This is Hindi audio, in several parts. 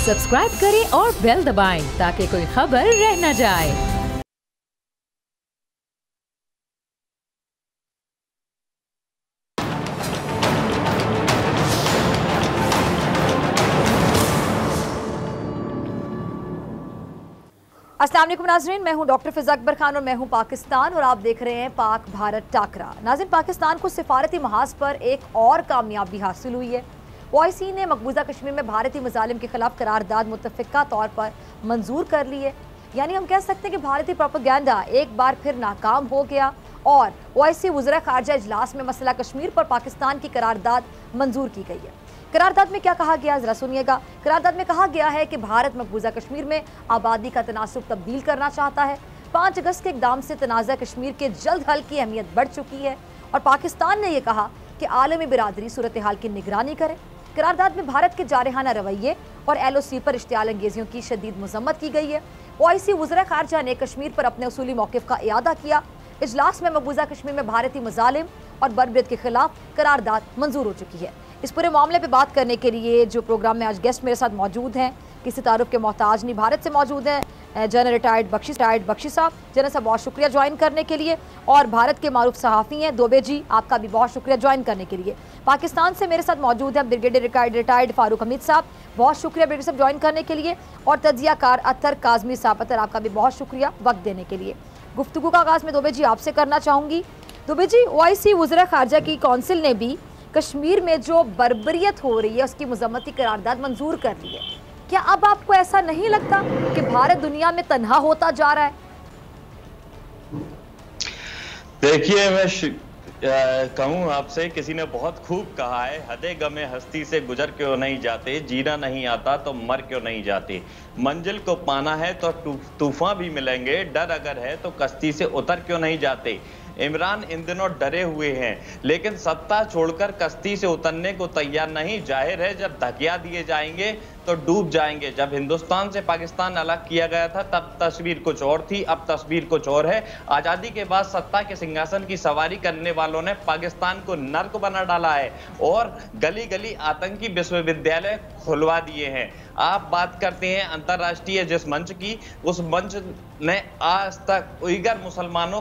सब्सक्राइब करें और बेल दबाएं ताकि कोई खबर रह न जाए। अस्सलाम वालेकुम नाज़रीन, मैं हूं डॉक्टर फिज़ा अकबर खान और मैं हूं पाकिस्तान और आप देख रहे हैं पाक भारत टाकरा। नाज़रीन, पाकिस्तान को सिफारती महाज पर एक और कामयाबी हासिल हुई है। OIC ने मकबूजा कश्मीर में भारतीय मज़ालिम के खिलाफ करारदाद मुतफ़िक़ा तौर पर मंजूर कर ली है। यानी हम कह सकते हैं कि भारतीय प्रोपेगेंडा एक बार फिर नाकाम हो गया और OIC वज़ीर ख़ारजा इजलास में मसला कश्मीर पर पाकिस्तान की करारदाद मंजूर की गई है। करारदाद में क्या कहा गया, जरा सुनिएगा। करारदाद में कहा गया है कि भारत मकबूजा कश्मीर में आबादी का तनासुब तब्दील करना चाहता है। 5 अगस्त के इक़दाम से तनाज़ा कश्मीर के जल्द हल की अहमियत बढ़ चुकी है और पाकिस्तान ने यह कहा कि आलमी बिरादरी सूरत हाल की निगरानी करे। करारदाद में भारत के जारहाना रवैये और LOC पर इश्तियाल अंगेजियों की शदीद मजम्मत की गई है। OIC वज़ीर ख़ारजा ने कश्मीर पर अपने उसूली मौक़िफ़ का इयादा किया। इजलास में मकबूजा कश्मीर में भारतीय मज़ालिम और बर्बरियत के खिलाफ करारदाद मंजूर हो चुकी है। इस पूरे मामले पे बात करने के लिए जो प्रोग्राम में आज गेस्ट मेरे साथ मौजूद हैं, किसी तारुफ के मोहताज नहीं, भारत से मौजूद हैं जनरल रिटायर्ड बख्शी साहब। जनरल साहब बहुत शुक्रिया ज्वाइन करने के लिए। और भारत के मारूफ सहाफ़ी हैं दुबे जी, आपका भी बहुत शुक्रिया ज्वाइन करने के लिए। पाकिस्तान से मेरे साथ मौजूद हैं ब्रिगेडियर रिटायर्ड फारूक हमीद साहब, बहुत शुक्रिया ब्रिगेडियर साहब ज्वाइन करने के लिए। और तजियाकार अतर काजमी साहब, अतर आपका भी बहुत शुक्रिया वक्त देने के लिए। गुफ्तगू का आगाज़ में दुबे जी आपसे करना चाहूँगी। दुबे जी, OIC वज़ीर ख़ारजा की कौंसिल ने भी कश्मीर में जो बर्बरियत हो रही है उसकी मजम्मती करारदाद मंजूर कर ली है। क्या अब आपको ऐसा नहीं लगता कि भारत दुनिया में तन्हा होता जा रहा है? देखिए, मैं कहूँ आपसे, किसी ने बहुत खूब कहा है, हदे गमे हस्ती से गुजर क्यों नहीं जाते, जीना नहीं आता तो मर क्यों नहीं जाते। मंजिल को पाना है तो तूफान भी मिलेंगे, डर अगर है तो कश्ती से उतर क्यों नहीं जाते। इमरान इन दिनों डरे हुए हैं लेकिन सत्ता छोड़कर कश्ती से उतरने को तैयार नहीं। जाहिर है जब धकिया दिए जाएंगे तो डूब जाएंगे। जब हिंदुस्तान से पाकिस्तान अलग किया गया था तब तस्वीर कुछ और थी, अब तस्वीर कुछ और है। आज़ादी के बाद सत्ता के सिंहासन की सवारी करने वालों ने पाकिस्तान को नर्क बना डाला है और गली गली आतंकी विश्वविद्यालय खुलवा दिए हैं। आप बात करते हैं अंतर्राष्ट्रीय जिस मंच की, उस मंच ने आज तक उइगर मुसलमानों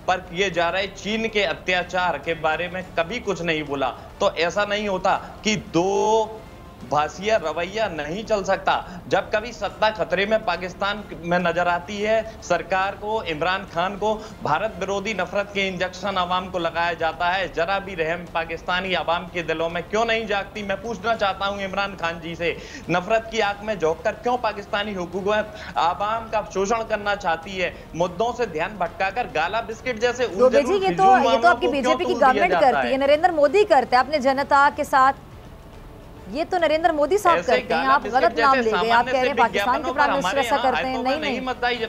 पर किए जा रहे चीन के अत्याचार के बारे में कभी कुछ नहीं बोला। तो ऐसा नहीं होता कि दो भाषिया रवैया नहीं चल सकता। जब कभी सत्ता खतरे में पाकिस्तान में नजर आती है, सरकार को, इमरान खान को भारत विरोधी नफरत के इंजेक्शन आवाम को लगाया जाता है। जरा भी रहम पाकिस्तानी आवाम के दिलों में क्यों नहीं जागती? मैं पूछना चाहता हूं इमरान खान जी से, नफरत की आग में झोंक कर क्यों पाकिस्तानी हुकूमत आवाम का शोषण करना चाहती है? मुद्दों से ध्यान भटकाकर गाला बिस्किट जैसे ये तो आपकी बीजेपी की गवर्नमेंट करती है, नरेंद्र मोदी करते हैं अपने जनता के साथ। ये तो नरेंद्र मोदी साहब करते हैं, आप गलत नाम ले गए। आप कह रहे हैं पाकिस्तान के प्राइम मिनिस्टर ऐसा करते हैं। नहीं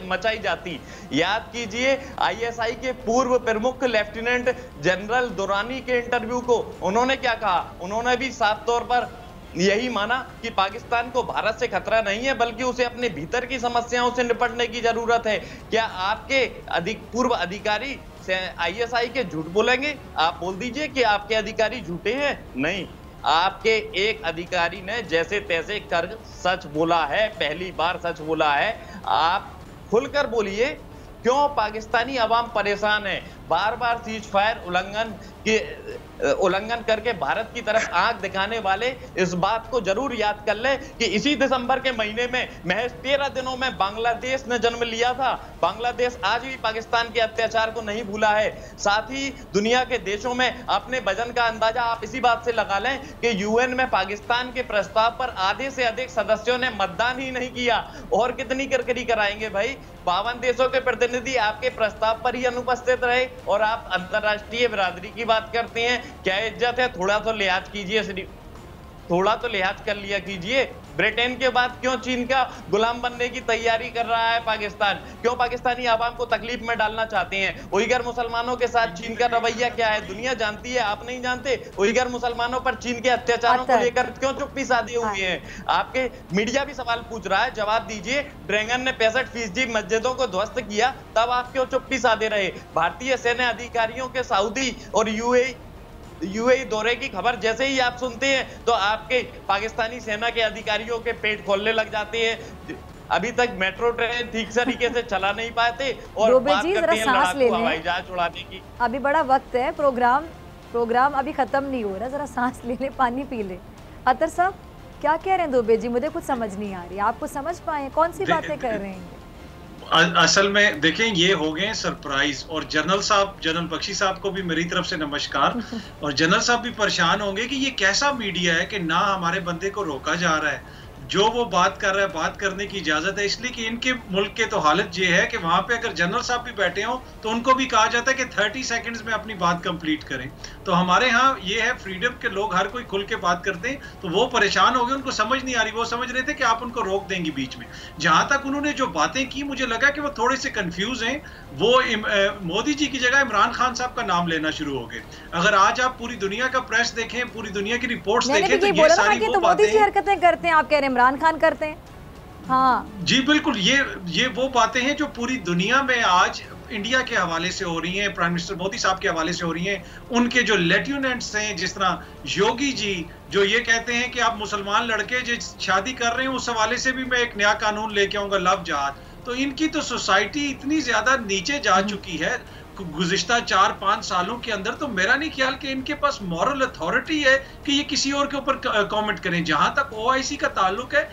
मचाई जाती। याद कीजिए ISI के पूर्व प्रमुख लेफ्टिनेंट जनरल दुरानी के इंटरव्यू को, उन्होंने क्या कहा? उन्होंने भी साफ तौर पर यही माना कि पाकिस्तान को भारत से खतरा नहीं है बल्कि उसे अपने भीतर की समस्याओं से निपटने की जरूरत है। क्या आपके पूर्व अधिकारी ISI के झूठ बोलेंगे? आप बोल दीजिए कि आपके अधिकारी झूठे हैं। नहीं, आपके एक अधिकारी ने जैसे तैसे कर सच बोला है, पहली बार सच बोला है। आप खुलकर बोलिए, क्यों पाकिस्तानी अवाम परेशान है? बार बार सीज फायर उल्लंघन करके भारत की तरफ आंख दिखाने वाले इस बात को जरूर याद कर ले कि इसी दिसंबर के महीने में महज 13 दिनों में बांग्लादेश ने जन्म लिया था। बांग्लादेश आज भी पाकिस्तान के अत्याचार को नहीं भूला है। साथ ही दुनिया के देशों में अपने वजन का अंदाजा आप इसी बात से लगा लें कि UN में पाकिस्तान के प्रस्ताव पर आधे से अधिक सदस्यों ने मतदान ही नहीं किया। और कितनी करकरी कराएंगे भाई? 52 देशों के प्रतिनिधि आपके प्रस्ताव पर ही अनुपस्थित रहे और आप अंतर्राष्ट्रीय बिरादरी की बात करते हैं। क्या इज्जत है? थोड़ा तो लिहाज कीजिए, थोड़ा तो लिहाज कर लिया कीजिए। ब्रिटेन के बाद क्यों चीन का गुलाम बनने की तैयारी कर रहा है पाकिस्तान? क्यों पाकिस्तानी आवाम को तकलीफ में डालना चाहते हैं? उइगर मुसलमानों के साथ चीन का रवैया क्या है दुनिया जानती है, आप नहीं जानते? उइगर मुसलमानों पर चीन के अत्याचारों को लेकर क्यों चुप्पी साधे हुए हैं? आपके मीडिया भी सवाल पूछ रहा है, जवाब दीजिए। ड्रैगन ने 65% मस्जिदों को ध्वस्त किया, तब आप क्यों चुप्पी साधे रहे? भारतीय सैन्य अधिकारियों के सऊदी और यूएई दौरे की खबर जैसे ही आप सुनते हैं तो आपके पाकिस्तानी सेना के अधिकारियों के पेट खोलने लग जाते हैं। अभी तक मेट्रो ट्रेन ठीक से चला नहीं पाते और बात करते हैं लड़ाकू हवाई जहाज उड़ाने की। अभी बड़ा वक्त है, प्रोग्राम अभी खत्म नहीं हो रहा, जरा सांस ले ले, पानी पी ले। अतर साहब क्या कह रहे हैं दुबे जी, मुझे कुछ समझ नहीं आ रही, आप कुछ समझ पाए कौन सी बातें कर रहे हैं? असल में देखें ये हो गए सरप्राइज, और जनरल बख्शी साहब को भी मेरी तरफ से नमस्कार। और जनरल साहब भी परेशान होंगे कि ये कैसा मीडिया है कि ना हमारे बंदे को रोका जा रहा है, जो वो बात कर रहा है बात करने की इजाजत है। इसलिए कि इनके मुल्क के तो हालत ये है कि वहां पे अगर जनरल साहब भी बैठे हो तो उनको भी कहा जाता है कि 30 सेकंड्स में अपनी बात कंप्लीट करें। तो हमारे यहाँ ये है फ्रीडम के लोग हर कोई खुल के बात करते हैं, तो वो परेशान हो गए, उनको समझ नहीं आ रही। वो समझ रहे थे कि आप उनको रोक देंगे बीच में। जहां तक उन्होंने जो बातें की मुझे लगा कि वो थोड़े से कंफ्यूज हैं। वो मोदी जी की जगह इमरान खान साहब का नाम लेना शुरू हो गए। अगर आज आप पूरी दुनिया का प्रेस देखें, पूरी दुनिया की रिपोर्ट्स देखें तो ये सारी वो मोदी जी हरकतें करते हैं, आप कह रहे हैं इमरान खान करते हैं। हाँ जी बिल्कुल, ये वो बातें हैं जो पूरी दुनिया में आज इंडिया के हवाले से हो रही हैं, प्राइम मिनिस्टर मोदी साहब के हवाले से हो रही हैं। उनके जो लेफ्टिनेंट्स हैं, जिस तरह योगी जी, जो ये कहते हैं कि आप मुसलमान लड़के जो शादी कर रहे हैं उस हवाले से भी मैं एक नया कानून लेके आऊंगा, लव जहाज। तो इनकी तो सोसाइटी इतनी ज्यादा नीचे जा चुकी है गुज़िश्ता 4-5 सालों के अंदर, तो मेरा नहीं ख्याल कि इनके पास मॉरल अथॉरिटी है कि ये किसी और के ऊपर कमेंट करें। जहां तक ओआईसी का ताल्लुक है,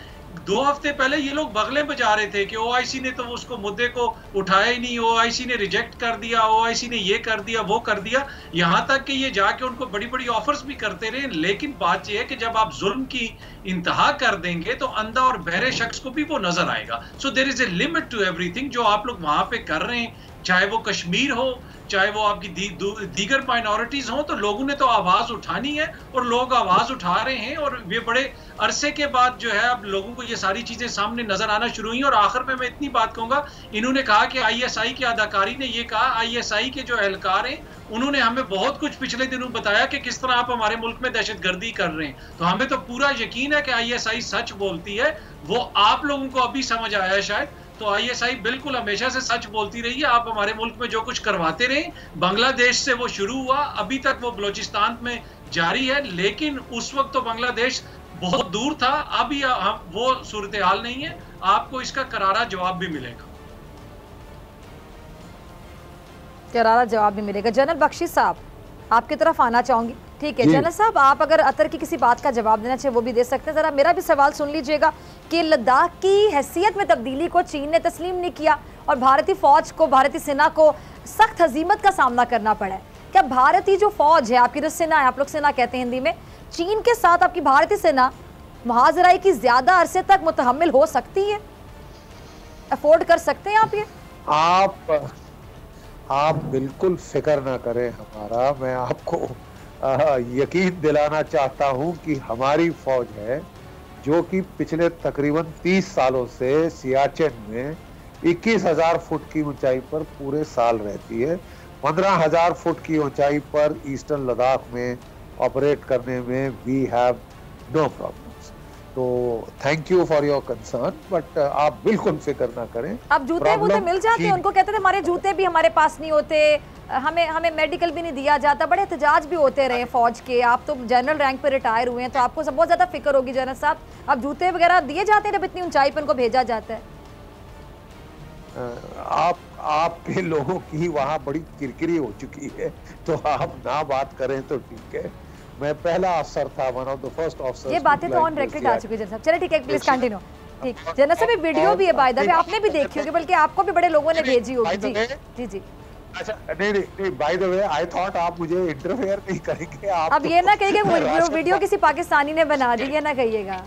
2 हफ्ते पहले ये लोग बगले बजा रहे थे कि ओआईसी ने तो उसको मुद्दे को उठाया ही नहीं, ओआईसी ने रिजेक्ट कर दिया, ओआईसी ने ये कर दिया वो कर दिया, यहां तक कि ये जाके उनको बड़ी बड़ी ऑफर्स भी करते रहे। लेकिन बात ये है कि जब आप जुल्म की इंतहा कर देंगे तो अंधा और बहरे शख्स को भी वो नजर आएगा। So there is a limit to everything. जो आप लोग वहां पे कर रहे हैं, चाहे वो कश्मीर हो, चाहे वो आपकी दीगर माइनॉरिटीज हो, तो लोगों ने तो आवाज उठानी है और लोग आवाज उठा रहे हैं। और वे बड़े अरसे के बाद जो है अब लोगों को ये सारी चीजें सामने नजर आना शुरू हुई। और आखिर में मैं इतनी बात कहूंगा, इन्होंने कहा कि आईएसआई की अदाकारी ने ये कहा, आईएसआई के जो एहलकार हैं उन्होंने हमें बहुत कुछ पिछले दिनों बताया कि किस तरह आप हमारे मुल्क में दहशतगर्दी कर रहे हैं। तो हमें तो पूरा यकीन है कि आईएसआई सच बोलती है। वो आप लोगों को अभी समझ आया है शायद, तो आईएसआई बिल्कुल हमेशा से सच बोलती रही है। आप हमारे मुल्क में जो कुछ करवाते रहे, बांग्लादेश से वो शुरू हुआ, अभी तक वो बलोचिस्तान में जारी है। लेकिन उस वक्त तो बांग्लादेश बहुत दूर था, अभी वो सूरत हाल नहीं है। आपको इसका करारा जवाब भी मिलेगा, करारा जवाब भी मिलेगा। जनरल बख्शी साहब आपकी तरफ आना चाहूंगी, ठीक है जनरल साहब, आप अगर अतर की किसी बात का जवाब देना चाहिए वो भी दे सकते हैं। जरा मेरा भी सवाल सुन लीजिएगा कि लद्दाख की हैसियत में तब्दीली को चीन ने तस्लीम नहीं किया और भारतीय फौज को, भारतीय सेना को सख्त हजीमत का सामना करना पड़ा है। क्या भारतीय जो फौज है, आपकी जो सेना है, आप लोग सेना कहते हैं हिंदी में, चीन के साथ आपकी भारतीय सेना मुहाजराई की ज्यादा अरसे तक मुतहम्मिल हो सकती है? अफोर्ड कर सकते हैं आप ये? आप बिल्कुल फिक्र ना करें हमारा। मैं आपको यकीन दिलाना चाहता हूं कि हमारी फौज है जो कि पिछले तकरीबन 30 सालों से सियाचिन में 21,000 फुट की ऊंचाई पर पूरे साल रहती है। 15,000 फुट की ऊंचाई पर ईस्टर्न लद्दाख में ऑपरेट करने में वी हैव नो प्रॉब्लम्स। तो thank you for your concern, but आप बिल्कुल फिक्र ना करें। अब जूते वूते मिल जाते हैं उनको, कहते थे हमारे जूते भी हमारे पास नहीं होते, हमें मेडिकल भी नहीं दिया जाता, बड़े एहतजाज भी होते रहे फौज के। आप तो जनरल रैंक पे रिटायर हुए हैं तो आपको बहुत ज्यादा फिक्र होगी जनरल साहब। अब जूते वगैरह दिए जाते हैं जब इतनी ऊंचाई पर उनको भेजा जाता है? आपके लोगों की वहाँ बड़ी किरकिरी हो चुकी है, तो आप ना बात करें तो ठीक है। मैं पहला अफसर था, one of the first officers. ये बातें तो ऑन रिकॉर्ड आ चुकी है जनरल साहब। चलिए ठीक है, प्लीज कंटिन्यू। ठीक, जनरल साहब वीडियो भी है बाय द वे, आपने भी देखी होगी, बल्कि आपको भी बड़े लोगों ने भेजी होगी। जी जी जी। अच्छा, नहीं, by the way I thought आप मुझे इंटरफेयर नहीं करेंगे। आप अब ये ना कहिएगा वीडियो किसी पाकिस्तानी ने बना दी, ये ना कहिएगा।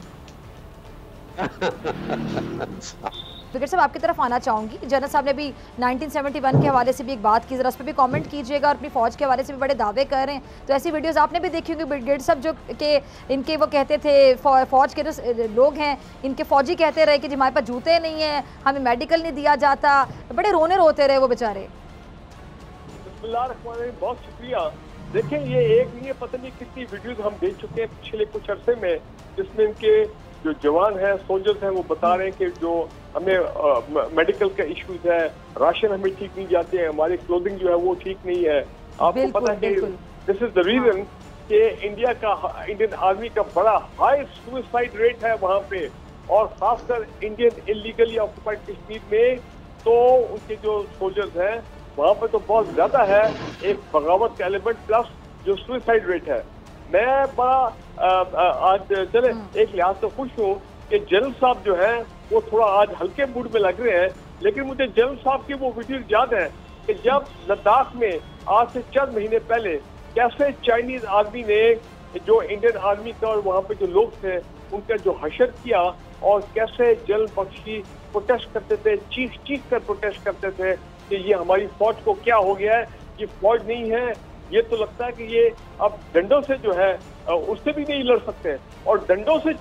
विकेट साहब आपकी तरफ आना चाहूंगी। जनरल साहब ने भी 1971 के हवाले से भी एक बात की, जरा उस पर भी कमेंट कीजिएगा। और अपनी फौज के हवाले से भी बड़े दावे कर रहे हैं, तो ऐसी वीडियोस आपने भी देखी होंगी। ब्रिगेड साहब जो कि इनके वो कहते थे, फौज के जो लोग हैं इनके फौजी कहते रहे कि जी हमारे पास जूते नहीं हैं, हमें मेडिकल नहीं दिया जाता, बड़े रोते रहे वो बेचारे। बहुत शुक्रिया। देखें, ये एक नहीं है, पता नहीं कितनी वीडियोस हम देख चुके हैं पिछले कुछ अरसे में, जिसमें इनके जो जवान हैं, सोल्जर्स हैं, वो बता रहे हैं कि जो हमें मेडिकल का इश्यूज है, राशन हमें ठीक नहीं जाते हैं, हमारी क्लोथिंग जो है वो ठीक नहीं है। आपको पता है कि दिस इज द रीजन कि इंडियन आर्मी का बड़ा हाई सुसाइड रेट है वहां पे, और खासकर इंडियन इलीगली ऑक्युपाइड कश्मीर में तो उनके जो सोल्जर्स हैं वहां पे तो बहुत ज्यादा है एक बगावत का एलिमेंट प्लस जो सुसाइड रेट है। मैं बड़ा आज चले एक लिहाज से खुश हूँ कि जनरल साहब जो है वो थोड़ा आज हल्के मूड में लग रहे हैं, लेकिन मुझे जनरल साहब की वो वीडियो याद है कि जब लद्दाख में आज से चंद महीने पहले कैसे चाइनीज आर्मी ने जो इंडियन आर्मी का और वहाँ पे जो लोग थे उनका जो हशर किया, और कैसे जल बख्शी प्रोटेस्ट करते थे, चीख कर प्रोटेस्ट करते थे कि ये हमारी फौज को क्या हो गया है, ये फौज नहीं है, ये तो लगता है कि ये अब डंडों से जो है उससे भी नहीं लड़ सकते। और डंडों से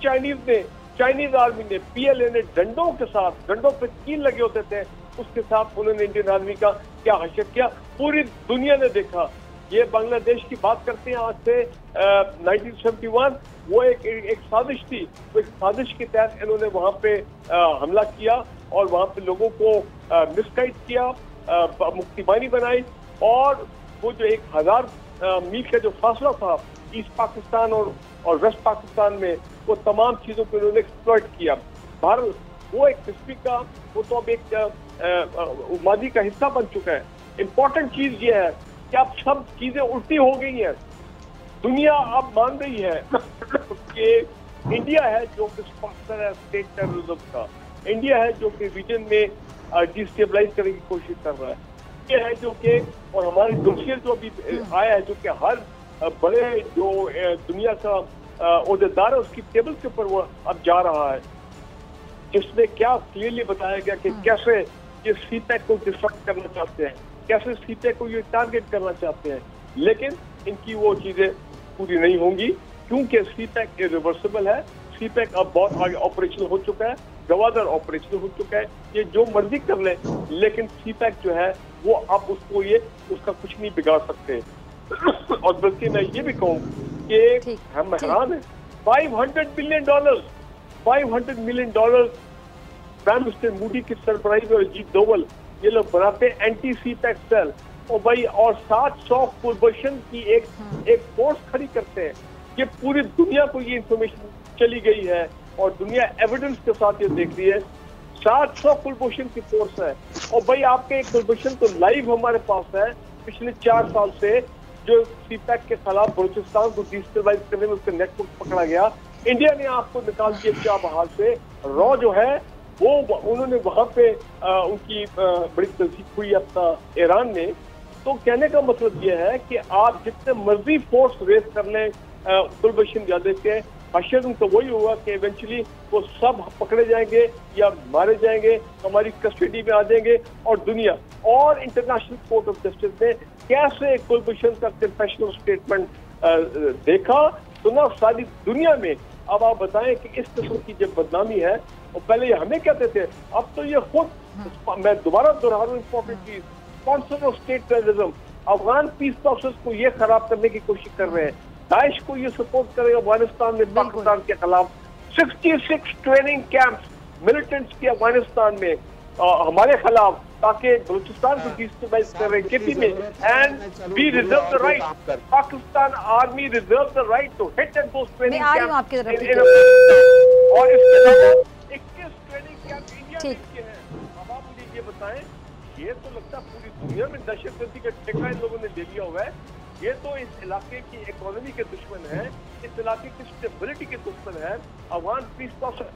चाइनीज आर्मी ने, पीएलए ने डंडों के साथ, डंडों पे कील लगे होते थे, उसके साथ उन्होंने इंडियन आर्मी का क्या हशर किया, पूरी दुनिया ने देखा। ये बांग्लादेश की बात करते हैं आज से 1971, वो एक साजिश थी, वो एक साजिश के तहत इन्होंने वहां पे हमला किया और वहां पे लोगों को मिसगाइड किया, मुक्तिबानी बनाई, और वो जो 1000 मील का जो फासला था ईस्ट पाकिस्तान और वेस्ट पाकिस्तान में, वो तमाम चीजों को उन्होंने एक्सप्लॉइट किया। भारत वो एक हिस्ट्री का, वो तो अब एक मादी का हिस्सा बन चुका है। इम्पोर्टेंट चीज ये है कि अब सब चीजें उल्टी हो गई हैं। दुनिया अब मान रही है कि इंडिया है जो कि स्पॉन्सर है स्टेट टेररिज्म का, इंडिया है जो कि रीजन में डिस्टेबलाइज करने की कोशिश कर रहा है, ये है जो कि, और हमारे दोषियर जो अभी आया है जो कि हर बड़े जो दुनिया का ओहदेदार है उसकी टेबल के ऊपर वो अब जा रहा है, जिसमें क्या क्लियरली बताया गया कि कैसे ये सीपैक को डिस्ट्रक्ट करना चाहते हैं, कैसे सीपैक को ये टारगेट करना चाहते हैं, लेकिन इनकी वो चीजें पूरी नहीं होंगी क्योंकि सीपैक इरिवर्सिबल है। सीपैक अब बहुत आगे ऑपरेशनल हो चुका है, गवादर ऑपरेशनल हो चुका है, ये जो मर्जी कर ले, लेकिन सीपैक जो है वो अब उसका कुछ नहीं बिगाड़ सकते। और बल्कि मैं ये भी कहूँ कि हम हैरान हैं, $500 मिलियन प्राइम मिनिस्टर मोदी की सरबराही में अजीत डोवल ये लोग बनाते हैं एंटी सीपैक सेल, और भाई और 700 कुलभूषण की एक फोर्स खड़ी करते हैं। ये पूरी दुनिया को ये इंफॉर्मेशन चली गई है और दुनिया एविडेंस के साथ ये देख रही है। 700 कुलभूषण की फोर्स है, और भाई आपके एक कुलभूषण तो लाइव हमारे पास है पिछले 4 साल से, जो सीपैक के खिलाफ बलूचिस्तान को डिस्टेबलाइज करने में उसका नेटवर्क पकड़ा गया। इंडिया ने आपको निकाल दिया चाबहार से। रॉ जो है वो उन्होंने वहां पे उनकी बड़ी तस्दीक हुई अपना ईरान में। तो कहने का मतलब ये है कि आप जितने मर्जी फोर्स रेस कर लें कुलभूषण जाधव के, हशर तो वही हुआ कि इवेंचुअली वो सब पकड़े जाएंगे या मारे जाएंगे, हमारी कस्टडी में आ जाएंगे। और दुनिया और इंटरनेशनल कोर्ट ऑफ जस्टिस ने कैसे कुलभूषण का कन्फेशनल स्टेटमेंट देखा, सुना सारी दुनिया में। अब आप बताएं कि इस किस्म की जब बदनामी है, और पहले ये हमें कहते थे, अब तो ये खुद, मैं दोबारा दोहरा रहा हूं इंपॉर्टेंट चीज, sponsor of state terrorism, Afghan peace process को ये खराब करने की कोशिश कर रहे हैं, दाइश को ये सपोर्ट करेगा अफगानिस्तान में पाकिस्तान के खिलाफ। 66 ट्रेनिंग कैंप्स मिलिटेंट्स की अफगानिस्तान में हमारे खिलाफ, ताकि बलूचिस्तान को डिस्टेबलाइज कर रहे केपी में। And we reserve the right, Pakistan army reserve the right to hit at those training camps. और इसके अलावा 21 ट्रेनिंग कैंप इंडिया के हैं। अब आप मुझे ये बताएं, ये तो लगता है पूरी दुनिया में दहशतगर्दी का ठेका इन लोगों ने ले लिया हुआ है। ये तो इस इलाके की इकोनॉमी के दुश्मन है, इस इलाके की स्टेबिलिटी के दुश्मन है। Afghan peace process,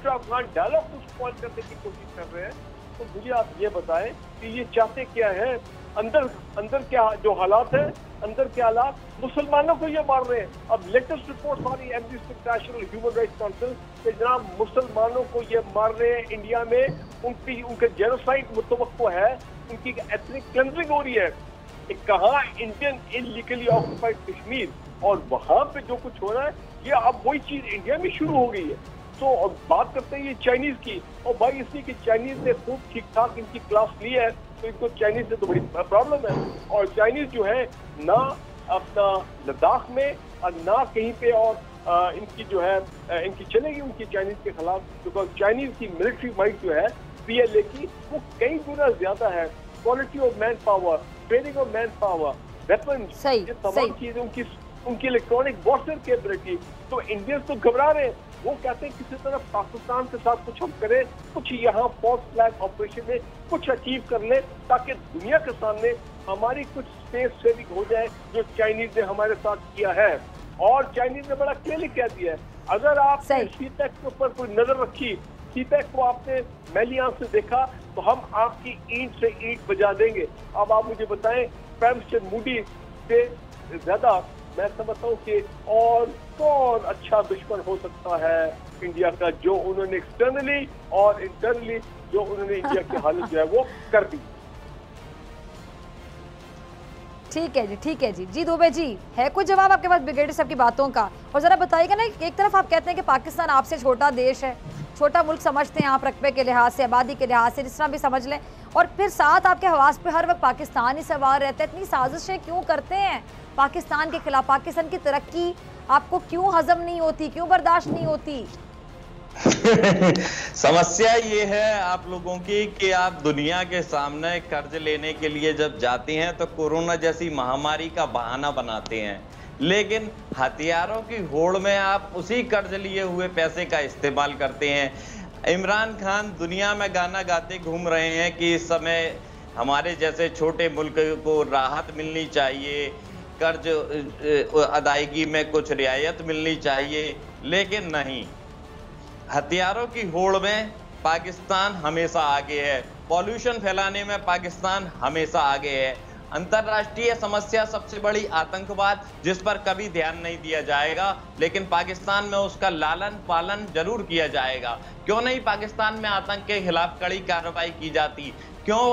Afghan dialogue को स्पॉइल करने की कोशिश कर रहे हैं। तो मुझे आप ये बताएं कि ये चाहते क्या है, अंदर क्या जो हालात है, अंदर के हालात, मुसलमानों को ये मार रहे हैं। अब लेटेस्ट रिपोर्ट हमारी amnesty international human rights council के जनाब मुसलमानों को ये मार रहे हैं इंडिया में, उनके जेनोसाइड मुतवक्को है, उनकी एथनिक क्लेंजिंग हो रही है। कहा इंडियन इलीगली ऑक्युपाइड कश्मीर, और वहां पे जो कुछ हो रहा है ये अब वही चीज इंडिया में शुरू हो गई है। तो अब बात करते हैं ये चाइनीज की, और भाई इसलिए कि चाइनीज ने खूब ठीक ठाक इनकी क्लास ली है, तो इनको चाइनीज से तो बड़ी प्रॉब्लम है। और चाइनीज जो है ना अपना लद्दाख में और ना कहीं पे और इनकी जो है इनकी चलेगी उनकी चाइनीज के खिलाफ, बिकॉज चाइनीज की मिलिट्री माइट जो है पीएलए की वो कई गुना ज्यादा है। Quality of man power, training of man power, weapon, ये तमाम चीजें, उनकी इलेक्ट्रॉनिक वॉरफेयर कैपेबिलिटी, तो इंडियंस तो घबरा रहे हैं। वो कहते हैं किसी तरह पाकिस्तान के साथ कुछ हम करें, कुछ यहाँ फॉल्स फ्लैग ऑपरेशन में कुछ अचीव कर ले, ताकि दुनिया के सामने हमारी कुछ स्पेस सेविंग हो जाए, जो चाइनीज ने हमारे साथ किया है। और चाइनीज ने बड़ा क्लियरली कह दिया है, अगर आपने सीपैक के ऊपर कोई नजर रखी, सीपैक को आपने मैली आंख से देखा, तो हम आपकी ईंट से ईंट बजा देंगे। अब आप मुझे बताएं, प्राइम मिनिस्टर मोदी से ज्यादा मैं समझता हूँ कि और कौन अच्छा दुश्मन हो सकता है इंडिया का, जो उन्होंने एक्सटर्नली और इंटरनली जो उन्होंने इंडिया की हालत जो है वो कर दी। ठीक है जी, ठीक है जी। जी दुबे जी, है कोई जवाब आपके पास ब्रिगेडियर साहब की बातों का? और जरा बताइएगा ना, एक तरफ आप कहते हैं कि पाकिस्तान आपसे छोटा देश है, छोटा मुल्क समझते हैं आप रकबे के लिहाज से, आबादी के लिहाज से, जिस तरह भी समझ लें, और फिर साथ आपके हवास पे हर वक्त पाकिस्तान ही सवार रहता है। इतनी साजिशें क्यों करते हैं पाकिस्तान के खिलाफ? पाकिस्तान की तरक्की आपको क्यों हजम नहीं होती, क्यों बर्दाश्त नहीं होती? समस्या ये है आप लोगों की कि आप दुनिया के सामने कर्ज लेने के लिए जब जाते हैं तो कोरोना जैसी महामारी का बहाना बनाते हैं, लेकिन हथियारों की होड़ में आप उसी कर्ज लिए हुए पैसे का इस्तेमाल करते हैं। इमरान खान दुनिया में गाना गाते घूम रहे हैं कि इस समय हमारे जैसे छोटे मुल्क को राहत मिलनी चाहिए, कर्ज अदायगी में कुछ रियायत मिलनी चाहिए, लेकिन नहीं, हथियारों की होड़ में पाकिस्तान हमेशा आगे है, पॉल्यूशन फैलाने में पाकिस्तान हमेशा आगे है। अंतर्राष्ट्रीय समस्या सबसे बड़ी आतंकवाद, जिस पर कभी ध्यान नहीं दिया जाएगा, लेकिन पाकिस्तान में उसका लालन पालन जरूर किया जाएगा। क्यों नहीं पाकिस्तान में आतंक के खिलाफ कड़ी कार्रवाई की जाती? क्यों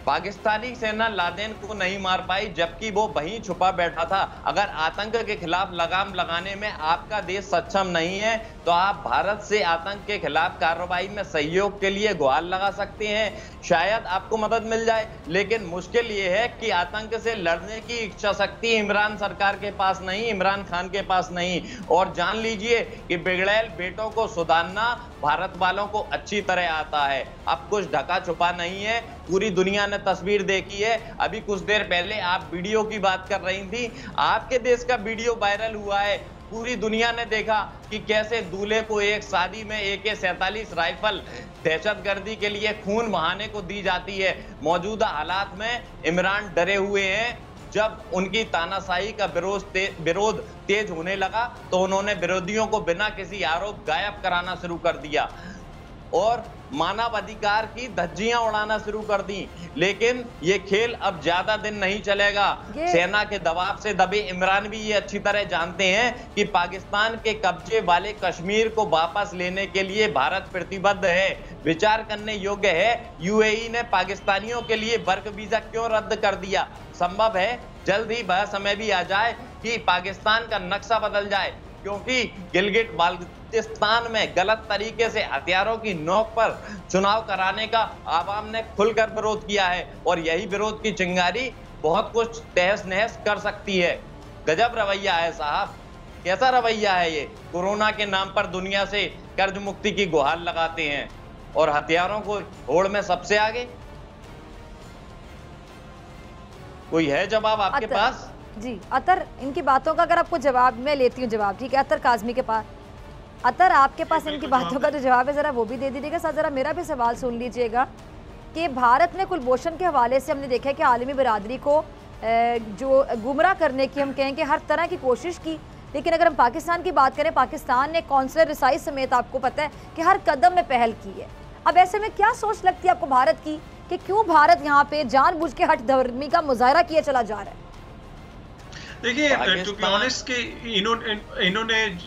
पाकिस्तानी सेना लादेन को नहीं मार पाई जबकि वो वहीं छुपा बैठा था? अगर आतंक के खिलाफ लगाम लगाने में आपका देश सक्षम नहीं है तो आप भारत से आतंक के खिलाफ कार्रवाई में सहयोग के लिए गुहार लगा सकते हैं, शायद आपको मदद मिल जाए। लेकिन मुश्किल ये है कि आतंक से लड़ने की इच्छा शक्ति इमरान सरकार के पास नहीं, इमरान खान के पास नहीं। और जान लीजिए कि बिगड़ैल बेटों को सुधारना भारत वालों को अच्छी तरह आता है। अब कुछ ढका छुपा नहीं है, पूरी दुनिया ने तस्वीर देखी है। अभी कुछ देर पहले आप वीडियो की बात कर रही थी, आपके देश का वीडियो वायरल हुआ है, पूरी दुनिया ने देखा कि कैसे दूल्हे को एक शादी में AK-47 राइफल दहशतगर्दी के लिए खून बहाने को दी जाती है। मौजूदा हालात में इमरान डरे हुए हैं। जब उनकी तानाशाही का विरोध तेज होने लगा तो उन्होंने विरोधियों को बिना किसी आरोप गायब कराना शुरू कर दिया और मानवाधिकार की धज्जियां उड़ाना शुरू कर दी। लेकिन ये खेल अब ज्यादा दिन नहीं चलेगा। सेना के दबाव से दबे इमरान भी ये अच्छी तरह जानते हैं कि पाकिस्तान के कब्जे वाले कश्मीर को वापस लेने के लिए भारत प्रतिबद्ध है। विचार करने योग्य है, UAE ने पाकिस्तानियों के लिए वर्क वीजा क्यों रद्द कर दिया? संभव है जल्द ही वह समय भी आ जाए कि पाकिस्तान का नक्शा बदल जाए, क्योंकि गिलगिट बाल्टिस्तान में गलत तरीके से हथियारों की नोक पर चुनाव कराने का आवाम ने खुलकर विरोध किया है और यही विरोध की चिंगारी बहुत कुछ तहस नहस कर सकती है। गजब रवैया है साहब, कैसा रवैया है ये? कोरोना के नाम पर दुनिया से कर्ज मुक्ति की गुहार लगाते हैं और हथियारों को होड़ में सबसे आगे। कोई है जवाब आपके पास? जी अतर, इनकी बातों का अगर आपको जवाब, मैं लेती हूँ जवाब, ठीक है? अतर काजमी के पास, अतर आपके पास इनकी बातों का जो जवाब है जरा वो भी दे दीजिएगा। साथ जरा मेरा भी सवाल सुन लीजिएगा कि भारत ने कुलभूषण के हवाले से हमने देखा है कि आलमी बिरादरी को जो गुमराह करने की हम कहें कि हर तरह की कोशिश की, लेकिन अगर हम पाकिस्तान की बात करें, पाकिस्तान ने कौंसलर रिसाई समेत आपको पता है कि हर कदम में पहल की है। अब ऐसे में क्या सोच लगती है आपको भारत की कि क्यों भारत यहाँ पे जानबूझ के हठ धर्मी का मुजाहरा किया चला जा रहा है? देखिए, टू बी ऑनेस्ट कि इन्होंने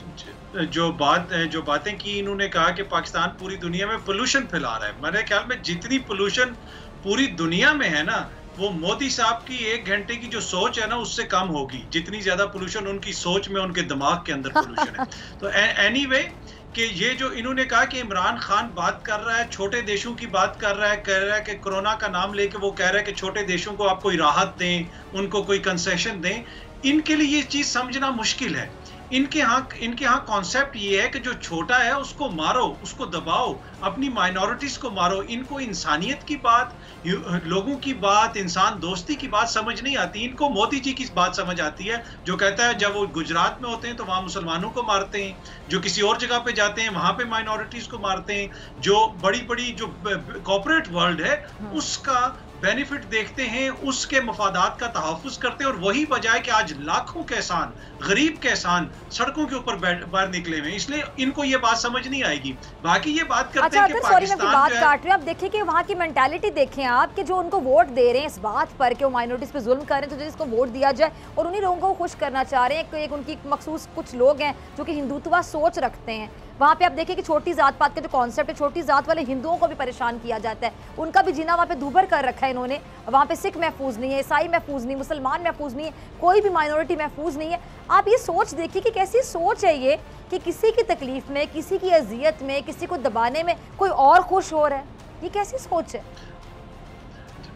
जो बातें की, इन्होंने कहा कि पाकिस्तान पूरी दुनिया में पोल्यूशन फैला रहा है। मेरे ख्याल में जितनी पोल्यूशन पूरी दुनिया में है ना, वो मोदी साहब की 1 घंटे की जो सोच है ना उससे कम होगी, जितनी ज्यादा पोल्यूशन उनकी सोच में, उनके दिमाग के अंदर पोल्यूशन है। तो एनीवे कि ये जो इन्होंने कहा कि इमरान खान बात कर रहा है, छोटे देशों की बात कर रहा है, कह रहा है कि कोरोना का नाम लेके वो कह रहा है कि छोटे देशों को आप कोई राहत दें, उनको कोई कंसेशन दें, इनके लिए ये चीज समझना मुश्किल है। इनके यहाँ कॉन्सेप्ट ये है कि जो छोटा है उसको मारो, उसको दबाओ, अपनी माइनॉरिटीज को मारो। इनको इंसानियत की बात, लोगों की बात, इंसान दोस्ती की बात समझ नहीं आती। इनको मोदी जी की बात समझ आती है, जो कहता है जब वो गुजरात में होते हैं तो वहां मुसलमानों को मारते हैं, जो किसी और जगह पे जाते हैं वहां पे माइनॉरिटीज को मारते हैं, जो बड़ी बड़ी जो कॉर्पोरेट वर्ल्ड है उसका बेनिफिट देखते हैं, उसके मफादात का तहफ़्फ़ुज़ करते हैं। और वही वजह है कि आज लाखों किसान, गरीब किसान सड़कों के ऊपर बाहर निकले हुए हैं। इसलिए इनको ये बात समझ नहीं आएगी। बाकी ये बात करते हैं कि पाकिस्तान मैं बात काट रही हूं, आप देखिए कि वहाँ की मेंटालिटी देखें आप, कि जो उनको वोट दे रहे हैं इस बात पर कि वो माइनॉरिटीज पे जुल्म कर रहे हैं, तो जिसको वोट दिया जाए, और उन्हीं लोगों को खुश करना चाह रहे हैं। एक उनकी मखसूस कुछ लोग हैं जो कि हिंदुत्व सोच रखते हैं। वहाँ पे आप देखिए कि छोटी जात पात का जो कॉन्सेप्ट है, छोटी जात वाले हिंदुओं को भी परेशान किया जाता है, उनका भी जीना वहाँ पे दूभर कर रखा है इन्होंने। वहाँ पे सिख महफूज नहीं है, ईसाई महफूज नहीं, मुसलमान महफूज नहीं है, कोई भी माइनॉरिटी महफूज नहीं है। आप ये सोच देखिए कि कैसी सोच है ये, कि किसी की तकलीफ में, किसी की अजियत में, किसी को दबाने में कोई और खुश हो रहा है। ये कैसी सोच है?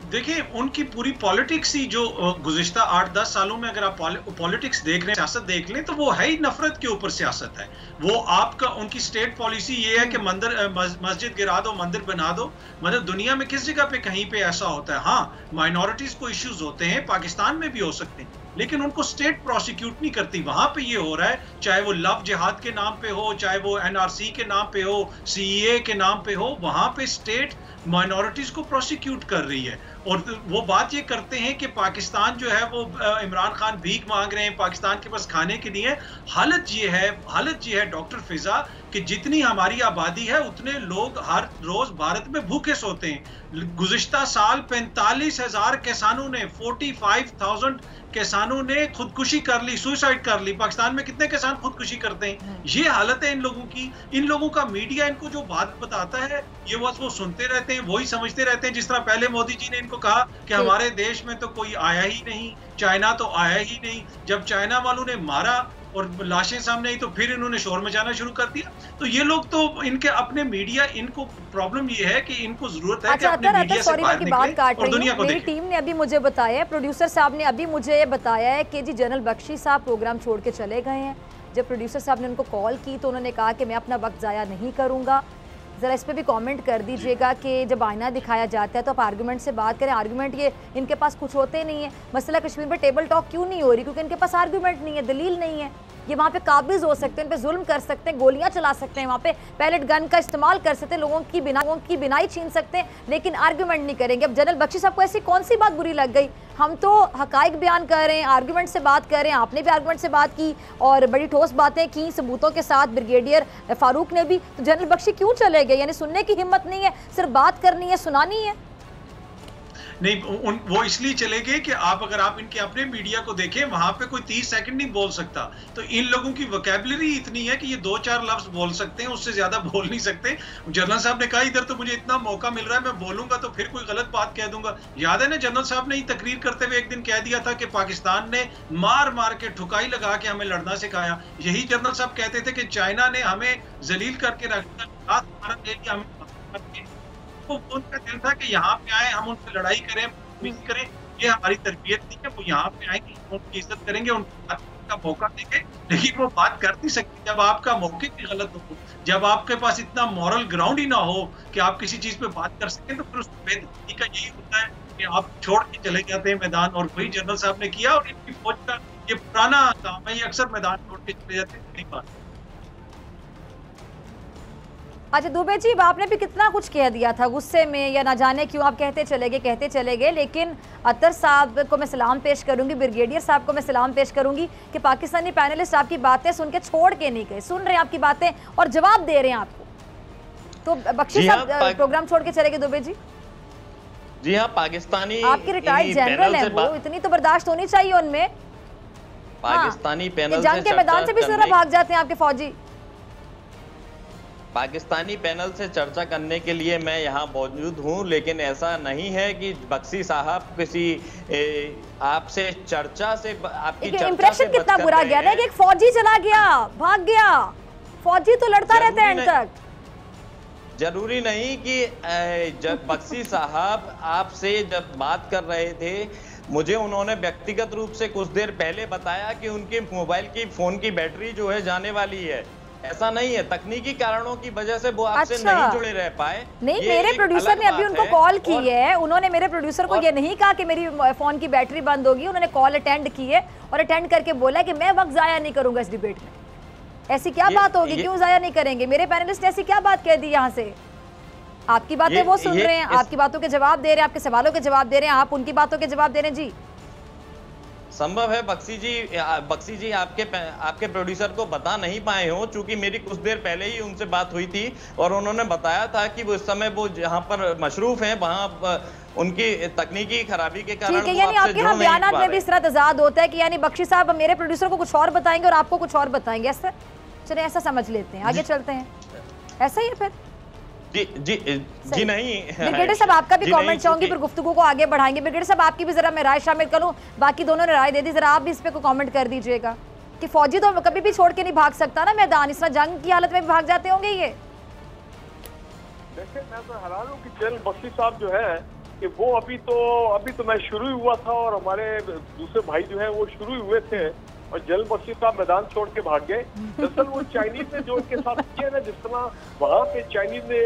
देखिए, उनकी पूरी पॉलिटिक्स ही जो गुज़िश्ता 8-10 सालों में अगर आप पॉलिटिक्स देख लें, सियासत देख लें, तो वो है ही नफरत के ऊपर सियासत है। वो आपका उनकी स्टेट पॉलिसी ये है कि मस्जिद गिरा दो, मंदिर बना दो। मतलब दुनिया में किस जगह पे कहीं पे ऐसा होता है? हाँ, माइनॉरिटीज को इश्यूज होते हैं, पाकिस्तान में भी हो सकते हैं, लेकिन उनको स्टेट प्रोसिक्यूट नहीं करती। वहां पे ये हो रहा है, चाहे वो लव जिहाद के नाम पे हो, चाहे वो NRC के नाम पे हो, CEA के नाम पे हो, वहां पे स्टेट माइनॉरिटीज को प्रोसिक्यूट कर रही है। और वो बात ये करते हैं कि पाकिस्तान जो है वो इमरान खान भीख मांग रहे हैं पाकिस्तान के पास खाने के लिए। हालत ये है डॉक्टर फिजा कि जितनी हमारी आबादी है उतने लोग हर रोज भारत में भूखे सोते हैं। गुज़िश्ता साल 45,000 किसानों ने 45,000 किसानों ने खुदकुशी कर ली, सुसाइड कर ली। पाकिस्तान में कितने किसान खुदकुशी करते हैं? ये हालत है इन लोगों की। इन लोगों का मीडिया इनको जो बात बताता है ये बस वो सुनते रहते हैं, वही समझते रहते हैं। जिस तरह पहले मोदी जी ने इनको कहा कि हमारे देश में तो कोई आया ही नहीं, चाइना तो आया ही नहीं। जब चाइना वालों ने मारा और लाशें सामने आई तो फिर इन्होंने शोर मचाना शुरू कर दिया। तो ये लोग तो इनके अपने मीडिया, इनको प्रॉब्लम ये है कि इनको जरूरत है कि अपने मीडिया से बाहर निकले और दुनिया को देखें। मेरी टीम ने अभी मुझे बताया है, प्रोड्यूसर साहब ने अभी मुझे बताया है कि जी जनरल बख्शी साहब प्रोग्राम छोड़ के चले गए हैं। जब प्रोड्यूसर साहब ने उनको कॉल की तो उन्होंने कहा कि मैं अपना वक्त ज़ाया नहीं करूँगा। ज़रा इस पर भी कमेंट कर दीजिएगा कि जब आईना दिखाया जाता है तो आप आर्गूमेंट से बात करें। आर्गूमेंट ये इनके पास कुछ होते नहीं है। मसला कश्मीर पर टेबल टॉक क्यों नहीं हो रही? क्योंकि इनके पास आर्गूमेंट नहीं है, दलील नहीं है। ये वहाँ पे काबिज हो सकते हैं, इन पे जुल्म कर सकते हैं, गोलियां चला सकते हैं, वहाँ पे पैलेट गन का इस्तेमाल कर सकते हैं, लोगों की बिनाई छीन सकते हैं, लेकिन आर्गूमेंट नहीं करेंगे। अब जनरल बख्शी साहब को ऐसी कौन सी बात बुरी लग गई? हम तो हकाइक बयान कर रहे हैं, आर्गूमेंट से बात कर रहे हैं, आपने भी आर्गूमेंट से बात की और बड़ी ठोस बातें की सबूतों के साथ, ब्रिगेडियर फारूक ने भी। तो जनरल बख्शी क्यों चले गए? यानी सुनने की हिम्मत नहीं है, सिर्फ बात करनी है, सुनानी है? नहीं, वो इसलिए चले गए कि अगर आप इनके अपने मीडिया को देखें, वहां पे कोई 30 सेकंड नहीं बोल सकता। तो इन लोगों की वोकैबुलरी इतनी है कि ये 2-4 लफ्ज बोल सकते हैं, उससे ज्यादा बोल नहीं सकते। जनरल साहब ने कहा इधर तो मुझे इतना मौका मिल रहा है, मैं बोलूंगा तो फिर कोई गलत बात कह दूंगा। याद है ना, जनरल साहब ने तकरीर करते हुए एक दिन कह दिया था कि पाकिस्तान ने मार मार के ठुकाई लगा के हमें लड़ना सिखाया। यही जनरल साहब कहते थे कि चाइना ने हमें जलील करके रखा, वो उनका दिल था कि यहाँ पे आए, हम उनसे लड़ाई करें, ये हमारी तरबियत नहीं है। वो यहाँ पे आएंगे, उनकी इज्जत करेंगे, उनका मौका देंगे, लेकिन वो बात कर नहीं सकती जब आपका मौके की गलत हो, जब आपके पास इतना मॉरल ग्राउंड ही ना हो कि आप किसी चीज पे बात कर सकें। तो फिर उस बेदखली का यही होता है कि आप छोड़ के चले जाते हैं मैदान, और वही जनरल साहब ने किया। और इनकी फौज का ये पुराना काम है, ये अक्सर मैदान छोड़ के चले जाते हैं, नहीं बात। अच्छा दुबे जी, आपने भी कितना कुछ कह दिया था गुस्से में, या ना जाने क्यों आप कहते चले गए। लेकिन अतर साहब को मैं सलाम पेश करूंगी, ब्रिगेडियर साहब को मैं सलाम पेश करूंगी कि पाकिस्तानी पैनलिस्ट आपकी बातें सुन के छोड़ के नहीं गए, सुन रहे हैं आपकी बातें और जवाब दे रहे हैं आपको। तो बख्शी साहब प्रोग्राम छोड़ के चले गए दुबे जी? जी हाँ, पाकिस्तानी आपके रिटायर्ड जनरल है, वो इतनी तो बर्दाश्त होनी चाहिए उनमें। पाकिस्तानी पैनल जंग के मैदान से भी जरा भाग जाते हैं आपके फौजी। पाकिस्तानी पैनल से चर्चा करने के लिए मैं यहाँ मौजूद हूँ, लेकिन ऐसा नहीं है कि बख्शी साहब किसी आपसे चर्चा से, आपकी चर्चा इंप्रेशन कितना बुरा गया ना कि एक फौजी चला गया, भाग गया। फौजी तो लड़ता रहता है एंड तक। जरूरी नहीं कि जब बख्शी साहब आपसे जब बात कर रहे थे मुझे उन्होंने व्यक्तिगत रूप से कुछ देर पहले बताया कि उनके मोबाइल की फोन की बैटरी जो है जाने वाली है। ऐसा नहीं है, तकनीकी कारणों की वजह से वो आपसे अच्छा। नहीं जुड़े रह पाए। नहीं, मेरे प्रोड्यूसर ने अभी उनको कॉल की है। उन्होंने मेरे प्रोड्यूसर को ये नहीं कहा कि मेरी फोन की बैटरी बंद होगी। उन्होंने कॉल अटेंड की है और अटेंड करके बोला कि मैं वक्त जाया नहीं करूंगा इस डिबेट में। ऐसी क्या बात होगी, क्यों जाया नहीं करेंगे? मेरे पैनलिस्ट ने ऐसी क्या बात कह दी यहाँ से? आपकी बातें वो सुन रहे हैं, आपकी बातों के जवाब दे रहे हैं, आपके सवालों के जवाब दे रहे हैं, आप उनकी बातों के जवाब दे रहे हैं। जी संभव है बख्शी जी आपके प्रोड्यूसर को बता नहीं पाए हो, चूंकि मेरी कुछ देर पहले ही उनसे बात हुई थी और उन्होंने बताया था कि वो इस समय वो जहां पर मशरूफ हैं वहां उनकी तकनीकी खराबी के कारण। ठीक है, यानी आपके यहाँ बयानात में भी इस तरह तजाद होता है कि यानी बख्शी साहब मेरे प्रोड्यूसर को कुछ और बताएंगे और आपको कुछ और बताएंगे, ऐसा? चलिए ऐसा समझ लेते हैं, आगे चलते हैं। ऐसा ही है फिर? जी नहीं ब्रिगेडियर साहब, आपका भी कमेंट चाहूंगी, फिर गुफ्तगू को आगे बढ़ाएंगे। ब्रिगेडियर साहब, आपकी भी जरा मैं राय शामिल करूं, बाकी दोनों ने राय दे दी, जरा आप भी इस पे को कमेंट कर दीजिएगा कि फौजी तो कभी भी छोड़ के नहीं भाग सकता ना मैदान, इस तरह जंग की हालत में भी भाग जाते होंगे ये। देखिए, मैं तो हैरान हूँ कि जनरल बख्शी साहब जो है कि वो अभी तो मैं शुरू ही हुआ था और हमारे दूसरे भाई जो है वो शुरू ही हुए थे और जनरल बख्शी साहब मैदान छोड़ के भाग गए। दरअसल वो चाइनीज ने जो उनके साथ किया ना, जिस तरह वहाँ पे चाइनीज ने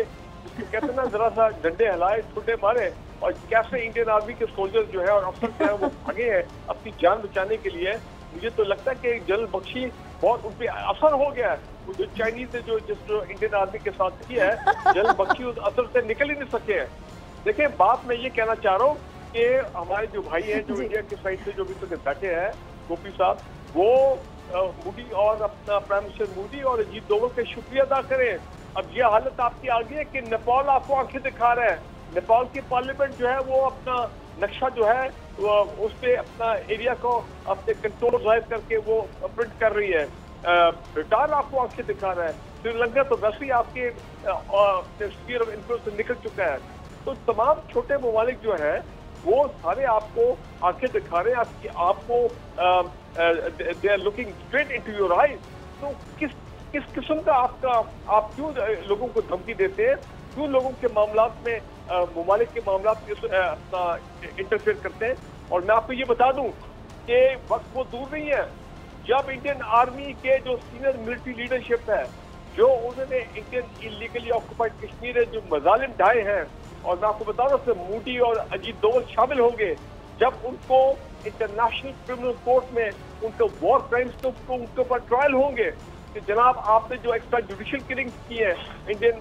कहते हैं ना जरा सा डंडे हिलाए, छुट्टे मारे और कैसे इंडियन आर्मी के सोल्जर जो है और अफसर जो है वो भागे हैं अपनी जान बचाने के लिए। मुझे तो लगता है कि जनरल बख्शी बहुत उन पे असर हो गया है। वो जो चाइनीज ने जो इंडियन आर्मी के साथ किया है, जनरल बख्शी उस असर से निकल ही नहीं सके हैं। देखिए, बात मैं ये कहना चाह रहा हूँ कि हमारे जो भाई हैं जो इंडिया की साइड से जो भी तो बैठे हैं, गोपी साहब, वो मोदी और अपना प्राइम मिनिस्टर मोदी और अजीत डोभाल का शुक्रिया अदा करें। अब ये हालत आपकी आ गई है कि नेपाल आपको आंखें दिखा रहा है। नेपाल की पार्लियामेंट जो है वो अपना नक्शा जो है उस पे अपना एरिया को अपने कंट्रोल जाहिर करके वो प्रिंट कर रही है। भूटान आपको आंखें दिखा रहा है। श्रीलंका तो वैसे ही आपके स्फीयर ऑफ इन्फ्लुएंस से निकल चुका है। तो तमाम छोटे ममालिक जो है वो सारे आपको आंखें दिखा रहे हैं, आपको they are looking straight into your eyes. तो किस किस्म का आप क्यों लोगों को धमकी देते हैं, क्यों लोगों के मामलात में ममालिक के मामलात में अपना इंटरफेयर करते हैं? और मैं आपको ये बता दूं कि वक्त वो दूर नहीं है जब इंडियन आर्मी के जो सीनियर मिलिट्री लीडरशिप है, जो उन्होंने इंडियन इलीगली ऑक्युपाइड कश्मीर जो मजालिम ढाए हैं, और मैं आपको बता रहा हूँ मोदी और अजीत डोभाल शामिल होंगे जब उनको इंटरनेशनल क्रिमिनल कोर्ट में उनके वॉर क्राइम्स उनके ऊपर ट्रायल होंगे कि जनाब आपने जो एक्स्ट्रा जुडिशियल किलिंग्स की है इंडियन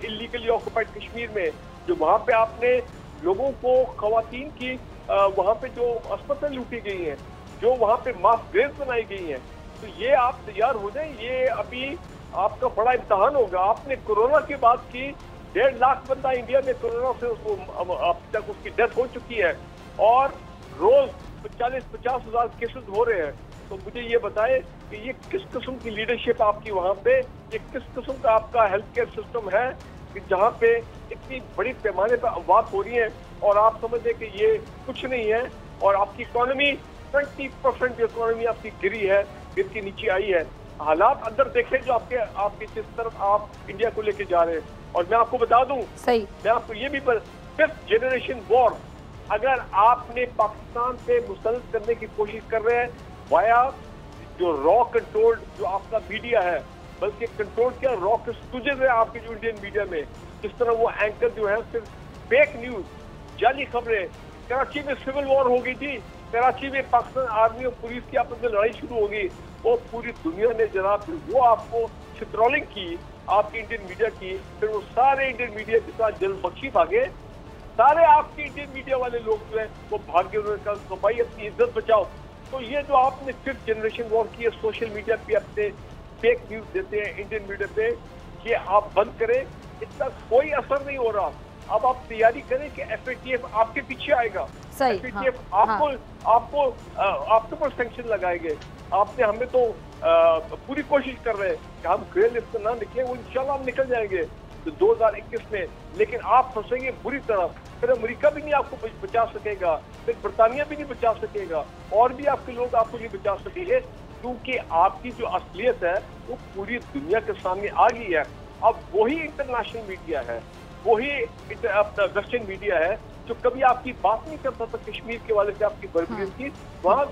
इलीगली ऑक्युपाइड कश्मीर में, जो वहाँ पे आपने लोगों को खवातीन की वहाँ पे जो अस्पताल लूटी गई हैं, जो वहाँ पे मास ग्रेव्स बनाई गई हैं, तो ये आप तैयार हो जाए। ये अभी आपका बड़ा इम्तहान होगा। आपने कोरोना के बाद की 1.5 लाख बंदा इंडिया में कोरोना से अब तक उसकी डेथ हो चुकी है और रोज 40-50 हज़ार केसेस हो रहे हैं। तो मुझे ये बताए कि ये किस किस्म की लीडरशिप आपकी वहाँ पे, ये किस किस्म का आपका हेल्थ केयर सिस्टम है कि जहाँ पे इतनी बड़ी पैमाने पर अफवाह हो रही है और आप समझे कि ये कुछ नहीं है और आपकी इकोनॉमी 20% इकोनॉमी आपकी गिरी है, गिर के नीचे आई है। हालात अंदर देखें जो आपके जिस तरफ आप इंडिया को लेके जा रहे हैं। और मैं आपको बता दूं, सही, मैं आपको ये भी 5th जनरेशन वॉर अगर आपने पाकिस्तान पे मुसल्लत करने की कोशिश कर रहे हैं वाया जो रॉ कंट्रोल जो आपका मीडिया है, बल्कि कंट्रोल क्या रॉ के स्टूडेंट है आपके जो इंडियन मीडिया में, जिस तरह वो एंकर जो है सिर्फ फेक न्यूज, जाली खबरें। कराची में सिविल वॉर हो गई थी, कराची में पाकिस्तान आर्मी और पुलिस की आपस में लड़ाई शुरू हो गई, वो पूरी दुनिया ने जनाब वो आपको चित्रॉलिंग की आपकी इंडियन मीडिया की, फिर वो सारे इंडियन मीडिया के साथ जनरल बख्शी भागे, सारे आपके इंडियन मीडिया वाले लोग जो है वो भाग्य, उन्होंने कहा तो भाई अपनी इज्जत बचाओ। तो ये जो आपने 5th जनरेशन वॉर की है, सोशल मीडिया पे अपने फेक न्यूज देते हैं इंडियन मीडिया पे, ये आप बंद करें, इसका कोई असर नहीं हो रहा। अब आप तैयारी करें कि FATF आपके पीछे आएगा, FATF आपको आपके ऊपर सैंक्शन लगाएंगे। आपने हमें तो पूरी कोशिश कर रहे हैं कि हम ग्रे लिस्ट से ना निकले, वो इंशाल्लाह हम निकल जाएंगे तो 2021 में, लेकिन आप फंसेंगे बुरी तरह। फिर अमेरिका भी नहीं आपको बचा सकेगा, फिर बरतानिया भी नहीं बचा सकेगा, और भी आपके लोग आपको नहीं बचा सकेंगे, क्योंकि आपकी जो असलियत है वो पूरी दुनिया के सामने आ गई है। अब वही इंटरनेशनल मीडिया है, वही अपना वेस्टर्न मीडिया है जो कभी आपकी बात नहीं करता था कश्मीर के वाले से, आपकी बर्बरियत की, वहाँ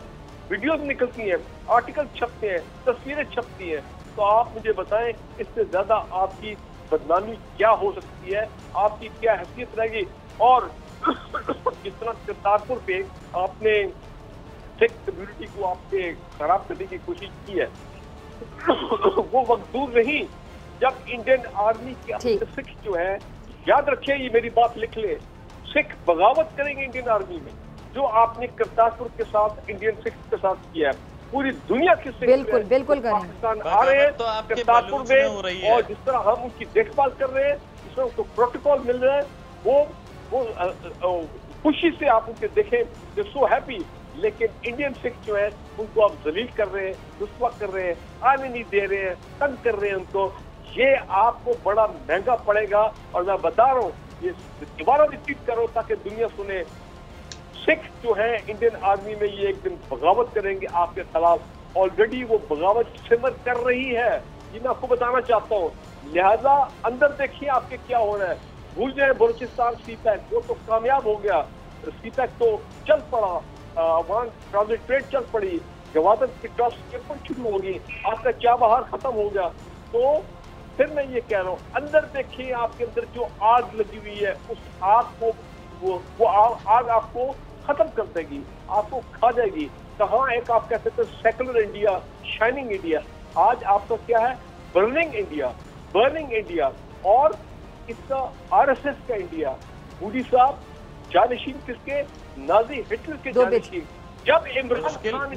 वीडियोज निकलती हैं, आर्टिकल छपते हैं, तस्वीरें छपती हैं। तो आप मुझे बताएं इससे ज्यादा आपकी बदनामी क्या हो सकती है, आपकी क्या हैसियत रहेगी। और जिस तरह करतारपुर पे आपने सिख कम्युनिटी को आपने खराब करने की कोशिश की है, वो वक्त दूर नहीं जब इंडियन आर्मी के अंदर सिख जो है, याद रखिए, ये मेरी बात लिख ले, सिख बगावत करेंगे इंडियन आर्मी में, जो आपने करतारपुर के साथ इंडियन सिख के साथ किया है। पूरी दुनिया के सिख बिल्कुल बिल्कुल पाकिस्तान आ रहे हैं करतारपुर में, और जिस तरह हम उनकी देखभाल कर रहे हैं, जिस तरह उनको प्रोटोकॉल मिल रहा है, वो खुशी से आप उनके देखें, दे सो हैप्पी। लेकिन इंडियन सिख जो है उनको आप जलील कर रहे हैं, रुस्वा कर रहे हैं, आने नहीं दे रहे हैं, तंग कर रहे हैं उनको। ये आपको बड़ा महंगा पड़ेगा। और मैं बता रहा हूँ, ये दोबारा रिपीट करो ताकि दुनिया सुने, सिख जो है इंडियन आर्मी में ये एक दिन बगावत करेंगे आपके खिलाफ। ऑलरेडी वो बगावत सिमर कर रही है, ये मैं आपको बताना चाहता हूँ। लिहाजा अंदर देखिए आपके क्या हो रहा है। भूल जाए बलूचिस्तान सीपैक, वो तो कामयाब हो गया, सीपैक तो चल पड़ा, वहाँ ट्रांजिट ट्रेड चल पड़ी, जवादत की ट्रांसपोर्ट शुरू होगी, आपका चाबहार खत्म हो गया। तो फिर मैं ये कह रहा हूँ, अंदर देखिए आपके अंदर जो आग लगी हुई है, उस आग को वो आग आपको खत्म कर देगी, आपको खा जाएगी। कहाँ एक आप कहते थे सेकुलर इंडिया, शाइनिंग इंडिया, आज आपका क्या है? Burning India, burning India. और इसका आरएसएस का इंडिया। मोदी साहब जानशीन किसके? नाजी हिटलर के जानशीन। जब इमरान खान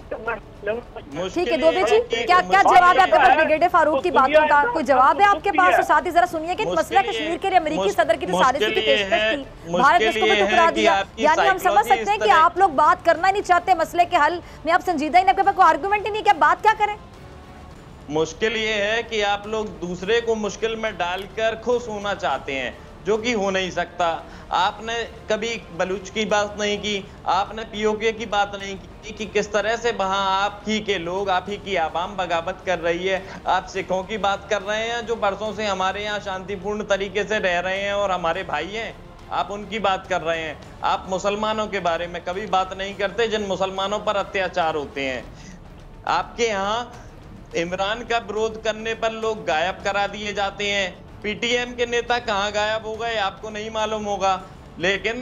ठीक है दोबे जी, क्या जवाब है आपके पास ब्रिगेडियर फारूक की बातों का? कोई जवाब है आपके पास? और साथ ही जरा सुनिए कि मसला कश्मीर के लिए अमेरिकी सदर की जो साजिश की पेशकश थी, भारत ने इसको भी ठुकरा दिया। यानी हम समझ सकते हैं कि आप लोग बात करना ही नहीं चाहते मसले के हल में, आप संजीदा ही नहीं, आपके पास कोई आर्गुमेंट ही नहीं, क्या बात क्या करें? मुश्किल ये है कि आप लोग दूसरे को मुश्किल में डालकर खुश होना चाहते हैं, जो कि हो नहीं सकता। आपने कभी बलूच की बात नहीं की, आपने पीओके की बात नहीं की कि किस तरह से वहां आप ही के लोग, आप ही की आवाम बगावत कर रही है। आप सिखों की बात कर रहे हैं जो बरसों से हमारे यहाँ शांतिपूर्ण तरीके से रह रहे हैं और हमारे भाई हैं, आप उनकी बात कर रहे हैं। आप मुसलमानों के बारे में कभी बात नहीं करते जिन मुसलमानों पर अत्याचार होते हैं। आपके यहाँ इमरान का विरोध करने पर लोग गायब करा दिए जाते हैं। पीटीएम के नेता कहां गायब हो गए आपको नहीं मालूम होगा, लेकिन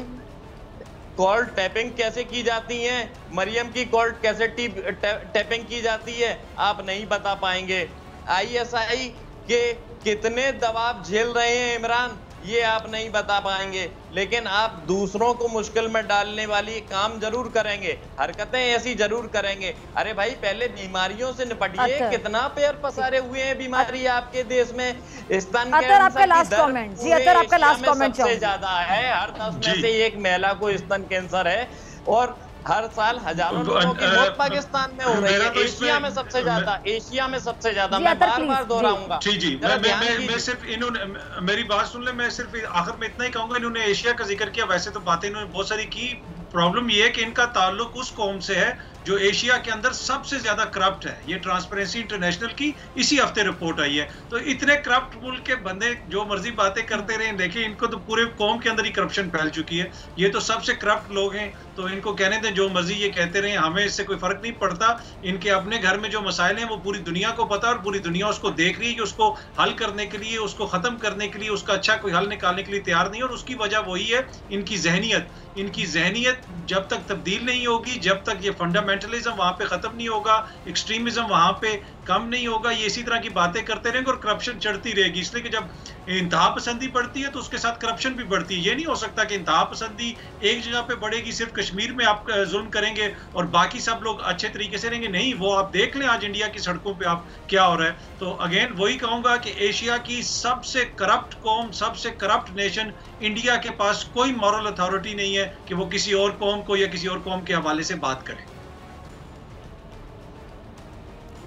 कॉल टैपिंग कैसे की जाती है, मरियम की कॉल कैसे टैपिंग की जाती है, आप नहीं बता पाएंगे। आईएसआई के कितने दबाव झेल रहे हैं इमरान, ये आप नहीं बता पाएंगे। लेकिन आप दूसरों को मुश्किल में डालने वाली काम जरूर करेंगे, हरकतें ऐसी जरूर करेंगे। अरे भाई पहले बीमारियों से निपटिए। कितना पैर पसारे हुए हैं बीमारी आपके देश में। स्तन कैंसर आपका लास्ट कमेंट जी, आपका लास्ट कमेंट सबसे ज्यादा है, हर 10 में से एक महिला को स्तन कैंसर है और हर साल हजारों लोगों की मौत पाकिस्तान में हो रही है। एशिया में सबसे ज्यादा, एशिया में सबसे ज्यादा। मैं बार बार दोहराऊंगा। जी मैं सिर्फ इन्होंने मेरी बात सुन ले, मैं सिर्फ आखिर में इतना ही कहूंगा, इन्होंने एशिया का जिक्र किया, वैसे तो बातें इन्होंने बहुत सारी की। प्रॉब्लम ये है कि इनका ताल्लुक उस कौम से है जो एशिया के अंदर सबसे ज्यादा करप्ट है। ये ट्रांसपेरेंसी इंटरनेशनल की इसी हफ्ते रिपोर्ट आई है। तो इतने करप्ट मुल्क के बंदे जो मर्जी बातें करते रहे, देखिए इनको तो पूरे कौम के अंदर ही करप्शन फैल चुकी है। ये तो सबसे करप्ट लोग हैं, तो इनको कहने दें जो मर्जी ये कहते रहे, हमें इससे कोई फर्क नहीं पड़ता। इनके अपने घर में जो मसाइल हैं वो पूरी दुनिया को पता, और पूरी दुनिया उसको देख रही है कि उसको हल करने के लिए, उसको खत्म करने के लिए, उसका अच्छा कोई हल निकालने के लिए तैयार नहीं। और उसकी वजह वही है इनकी जहनियत। इनकी जहनियत जब तक तब्दील नहीं होगी, जब तक ये फंडामेंटलिज्म वहां पे खत्म नहीं होगा, एक्सट्रीमिज्म वहां पे कम नहीं होगा, ये इसी तरह की बातें करते रहेंगे और करप्शन चढ़ती रहेगी। इसलिए कि जब इंतहा पसंदी बढ़ती है तो उसके साथ करप्शन भी बढ़ती है। ये नहीं हो सकता कि इंतहा पसंदी एक जगह पे बढ़ेगी, सिर्फ कश्मीर में आप जुल्म करेंगे और बाकी सब लोग अच्छे तरीके से रहेंगे। नहीं, वो आप देख लें आज इंडिया की सड़कों पे आप क्या हो रहा है। तो अगेन वही कहूंगा कि एशिया की सबसे करप्ट कौम, सबसे करप्ट नेशन, इंडिया के पास कोई मॉरल अथॉरिटी नहीं है कि वो किसी और कौम को या किसी और कौम के हवाले से बात करे।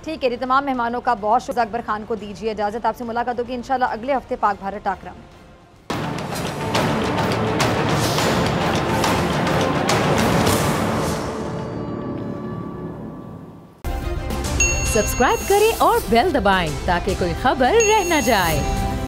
ठीक है, तमाम मेहमानों का बहुत शुक्रिया। अकबर खान को दीजिए इजाजत, आपसे मुलाकात होगी इंशाल्लाह अगले हफ्ते पाक भारत टाकरा में। सब्सक्राइब करें और बेल दबाएं ताकि कोई खबर रह न जाए।